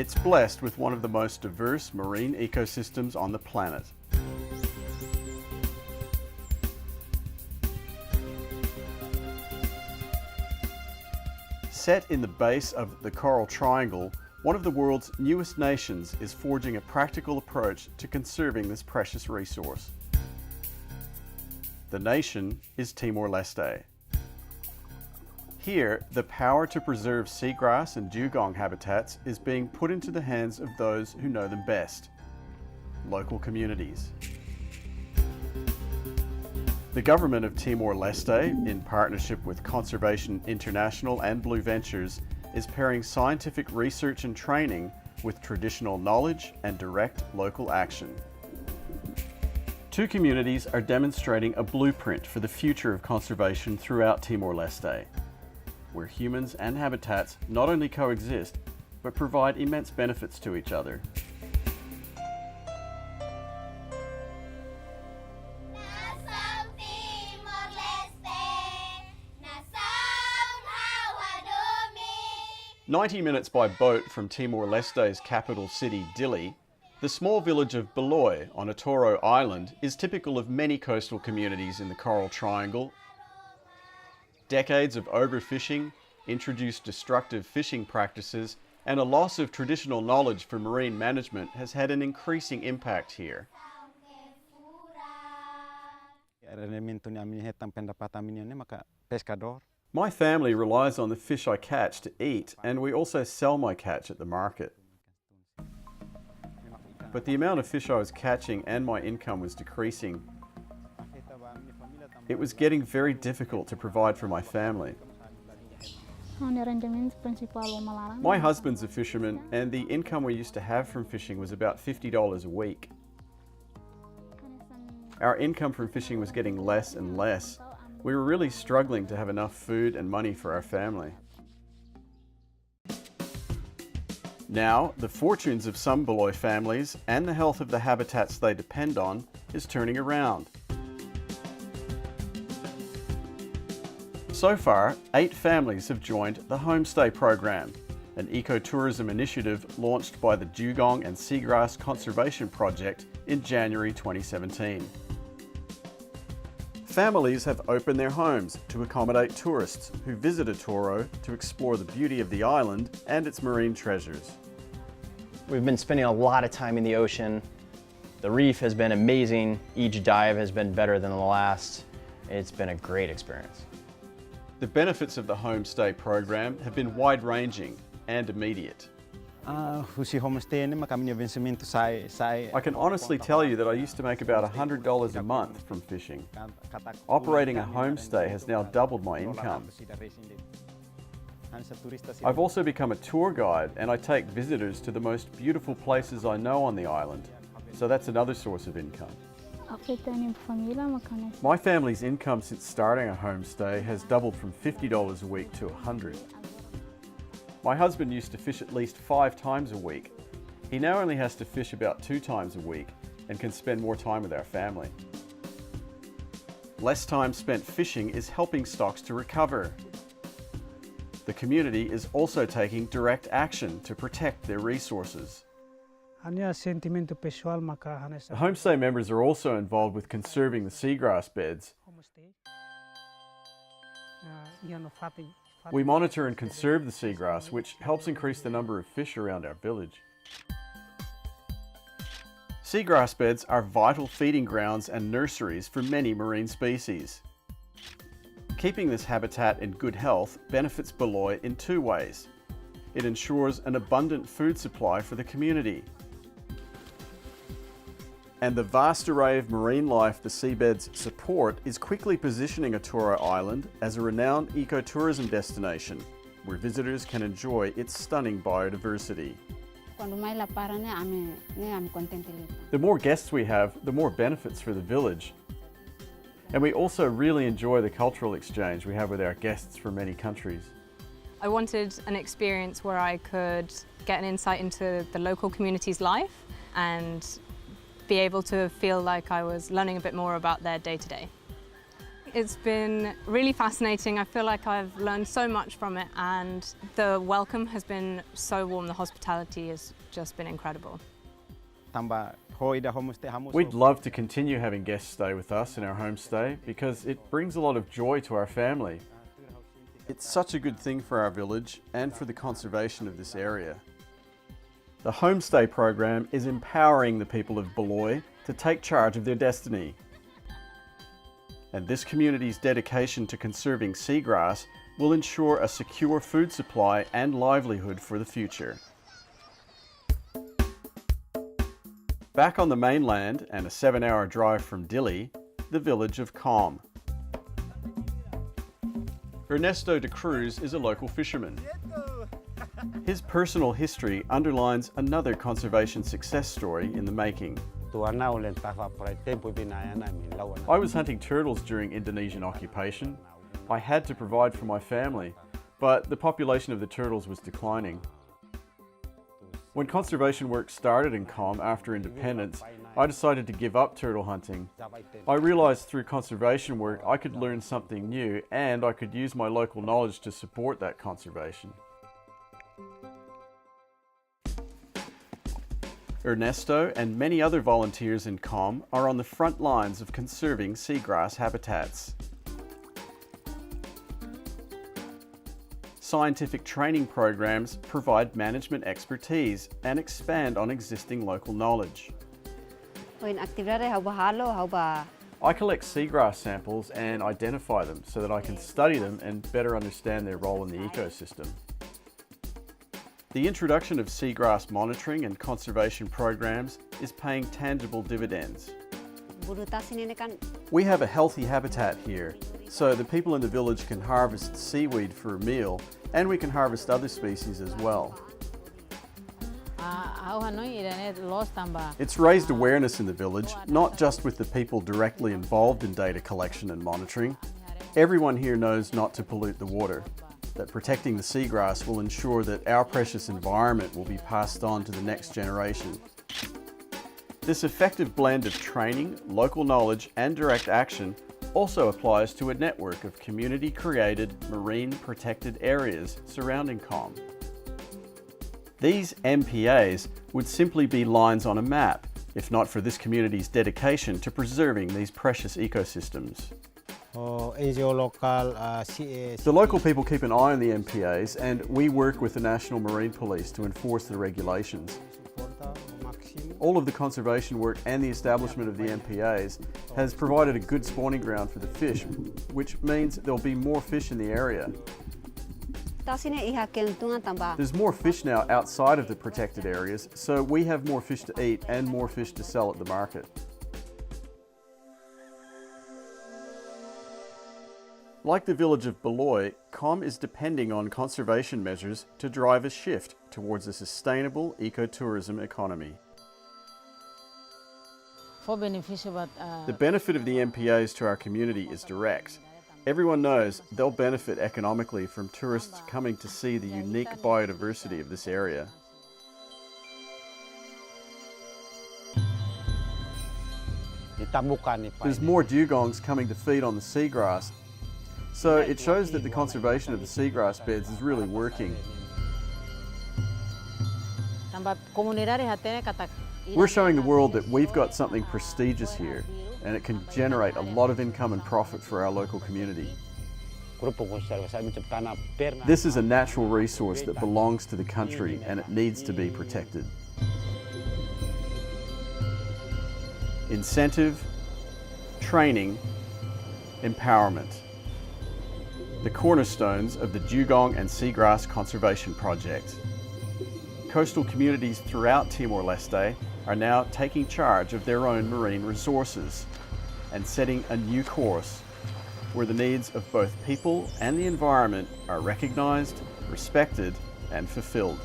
It's blessed with one of the most diverse marine ecosystems on the planet. Set in the base of the Coral Triangle, one of the world's newest nations is forging a practical approach to conserving this precious resource. The nation is Timor Leste. Here, the power to preserve seagrass and dugong habitats is being put into the hands of those who know them best, local communities. The government of Timor Leste, in partnership with Conservation International and Blue Ventures, is pairing scientific research and training with traditional knowledge and direct local action. Two communities are demonstrating a blueprint for the future of conservation throughout Timor Leste, where humans and habitats not only coexist, but provide immense benefits to each other. "90 minutes by boat from Timor-Leste's capital city, Dili, the small village of Beloy on Atoro Island is typical of many coastal communities in the Coral Triangle. Decades of overfishing, introduced destructive fishing practices, and a loss of traditional knowledge for marine management has had an increasing impact here. My family relies on the fish I catch to eat, and we also sell my catch at the market. But the amount of fish I was catching and my income was decreasing. It was getting very difficult to provide for my family. My husband's a fisherman, and the income we used to have from fishing was about $50 a week. Our income from fishing was getting less and less. We were really struggling to have enough food and money for our family. Now, the fortunes of some Beloy families and the health of the habitats they depend on is turning around. So far, 8 families have joined the Homestay program, an ecotourism initiative launched by the Dugong and Seagrass Conservation Project in January 2017. Families have opened their homes to accommodate tourists who visit Atoro to explore the beauty of the island and its marine treasures. We've been spending a lot of time in the ocean. The reef has been amazing. Each dive has been better than the last. It's been a great experience. The benefits of the Homestay program have been wide-ranging and immediate. I can honestly tell you that I used to make about $100 a month from fishing. Operating a homestay has now doubled my income. I've also become a tour guide, and I take visitors to the most beautiful places I know on the island, so that's another source of income. My family's income since starting a homestay has doubled from $50 a week to $100. My husband used to fish at least 5 times a week. He now only has to fish about 2 times a week and can spend more time with our family. Less time spent fishing is helping stocks to recover. The community is also taking direct action to protect their resources. The Homestay members are also involved with conserving the seagrass beds. We monitor and conserve the seagrass, which helps increase the number of fish around our village. Seagrass beds are vital feeding grounds and nurseries for many marine species. Keeping this habitat in good health benefits Beloy in 2 ways. It ensures an abundant food supply for the community. And the vast array of marine life the seabeds support is quickly positioning Atoro Island as a renowned ecotourism destination, where visitors can enjoy its stunning biodiversity. The more guests we have, the more benefits for the village. And we also really enjoy the cultural exchange we have with our guests from many countries. I wanted an experience where I could get an insight into the local community's life and be able to feel like I was learning a bit more about their day-to-day. It's been really fascinating. I feel like I've learned so much from it, and the welcome has been so warm. The hospitality has just been incredible. We'd love to continue having guests stay with us in our homestay because it brings a lot of joy to our family. It's such a good thing for our village and for the conservation of this area. The Homestay program is empowering the people of Beloy to take charge of their destiny. And this community's dedication to conserving seagrass will ensure a secure food supply and livelihood for the future. Back on the mainland and a 7-hour drive from Dili, the village of Com. Ernesto de Cruz is a local fisherman. His personal history underlines another conservation success story in the making. I was hunting turtles during Indonesian occupation. I had to provide for my family, but the population of the turtles was declining. When conservation work started in Com after independence, I decided to give up turtle hunting. I realized through conservation work I could learn something new and I could use my local knowledge to support that conservation. Ernesto and many other volunteers in Com are on the front lines of conserving seagrass habitats. Scientific training programs provide management expertise and expand on existing local knowledge. I collect seagrass samples and identify them so that I can study them and better understand their role in the ecosystem. The introduction of seagrass monitoring and conservation programs is paying tangible dividends. We have a healthy habitat here, so the people in the village can harvest seaweed for a meal, and we can harvest other species as well. It's raised awareness in the village, not just with the people directly involved in data collection and monitoring. Everyone here knows not to pollute the water, that protecting the seagrass will ensure that our precious environment will be passed on to the next generation. This effective blend of training, local knowledge, and direct action also applies to a network of community-created marine protected areas surrounding Com. These MPAs would simply be lines on a map, if not for this community's dedication to preserving these precious ecosystems. The local people keep an eye on the MPAs, and we work with the National Marine Police to enforce the regulations. All of the conservation work and the establishment of the MPAs has provided a good spawning ground for the fish, which means there'll be more fish in the area. There's more fish now outside of the protected areas, so we have more fish to eat and more fish to sell at the market. Like the village of Beloy, Com is depending on conservation measures to drive a shift towards a sustainable ecotourism economy. The benefit of the MPAs to our community is direct. Everyone knows they'll benefit economically from tourists coming to see the unique biodiversity of this area. There's more dugongs coming to feed on the seagrass, so it shows that the conservation of the seagrass beds is really working. We're showing the world that we've got something prestigious here, and it can generate a lot of income and profit for our local community. This is a natural resource that belongs to the country, and it needs to be protected. Incentive, training, empowerment. The cornerstones of the Dugong and Seagrass Conservation Project. Coastal communities throughout Timor Leste are now taking charge of their own marine resources and setting a new course where the needs of both people and the environment are recognized, respected, and fulfilled.